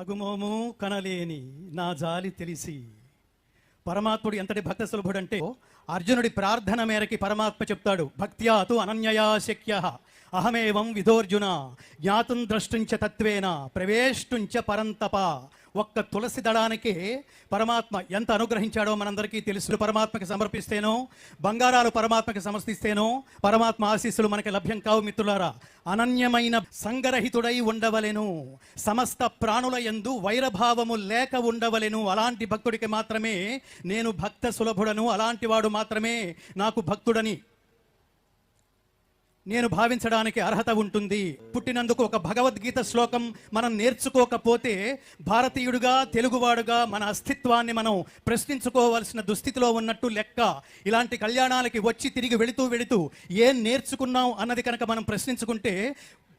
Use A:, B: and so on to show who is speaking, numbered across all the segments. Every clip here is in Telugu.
A: నగుమోము కనలేని నా జాలి తెలిసి. పరమాత్ముడు ఎంతటి భక్త సులభుడంటే అర్జునుడి ప్రార్థన మేరకి పరమాత్మ చెప్తాడు, భక్త్యా తు అనన్యయా శక్యః అహమేవం విధోర్జున జ్ఞాతుం ద్రష్టుంచ తత్వేన ప్రవేష్టుంచ పరంతప. ఒక్క తులసి దళానికి పరమాత్మ ఎంత అనుగ్రహించాడో మనందరికీ తెలుసు. పరమాత్మకి సమర్పిస్తేనో, బంగారాలు పరమాత్మకి సమర్పిస్తేనో పరమాత్మ ఆశీస్సులు మనకి లభ్యం కావు. మిత్రులారా, అనన్యమైన సంగరహితుడై ఉండవలెను, సమస్త ప్రాణుల యందు వైరభావము లేక ఉండవలెను. అలాంటి భక్తుడికి మాత్రమే నేను భక్త సులభుడను, అలాంటి వాడు మాత్రమే నాకు భక్తుడని నేను భావించడానికి అర్హత ఉంటుంది. పుట్టినందుకు ఒక భగవద్గీత శ్లోకం మనం నేర్చుకోకపోతే భారతీయుడుగా, తెలుగువాడుగా మన అస్తిత్వాన్ని మనం ప్రశ్నించుకోవాల్సిన దుస్థితిలో ఉన్నట్టు లెక్క. ఇలాంటి కళ్యాణాలకి వచ్చి తిరిగి వెళుతూ ఏం నేర్చుకున్నాం అన్నది కనుక మనం ప్రశ్నించుకుంటే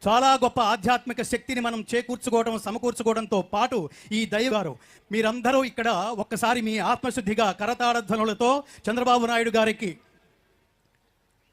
A: చాలా గొప్ప ఆధ్యాత్మిక శక్తిని మనం చేకూర్చుకోవడం, సమకూర్చుకోవడంతో పాటు ఈ దైవారు మీరందరూ ఇక్కడ ఒక్కసారి మీ ఆత్మశుద్ధిగా కరతాళధ్వనులతో చంద్రబాబు నాయుడు గారికి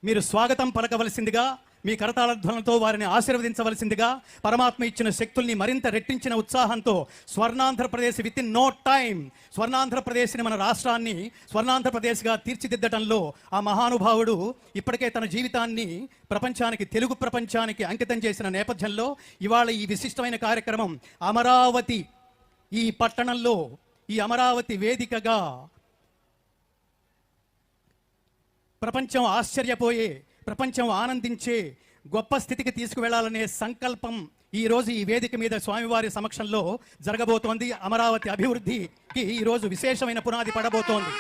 A: మీరు స్వాగతం పలకవలసిందిగా, మీ కరతాళధ్వనులతో వారిని ఆశీర్వదించవలసిందిగా, పరమాత్మ ఇచ్చిన శక్తుల్ని మరింత రెట్టించిన ఉత్సాహంతో Swarnandhra Pradesh within no time స్వర్ణాంధ్రప్రదేశ్ని, మన రాష్ట్రాన్ని స్వర్ణాంధ్రప్రదేశ్గా తీర్చిదిద్దటంలో ఆ మహానుభావుడు ఇప్పటికే తన జీవితాన్ని ప్రపంచానికి, తెలుగు ప్రపంచానికి అంకితం చేసిన నేపథ్యంలో ఇవాళ ఈ విశిష్టమైన కార్యక్రమం అమరావతి, ఈ పట్టణంలో, ఈ అమరావతి వేదికగా ప్రపంచం ఆశ్చర్యపోయే, ప్రపంచం ఆనందించే గొప్ప స్థితికి తీసుకువెళ్లాలనే సంకల్పం ఈరోజు ఈ వేదిక మీద స్వామివారి సమక్షంలో జరగబోతోంది. అమరావతి అభివృద్ధికి ఈరోజు విశేషమైన పునాది పడబోతోంది.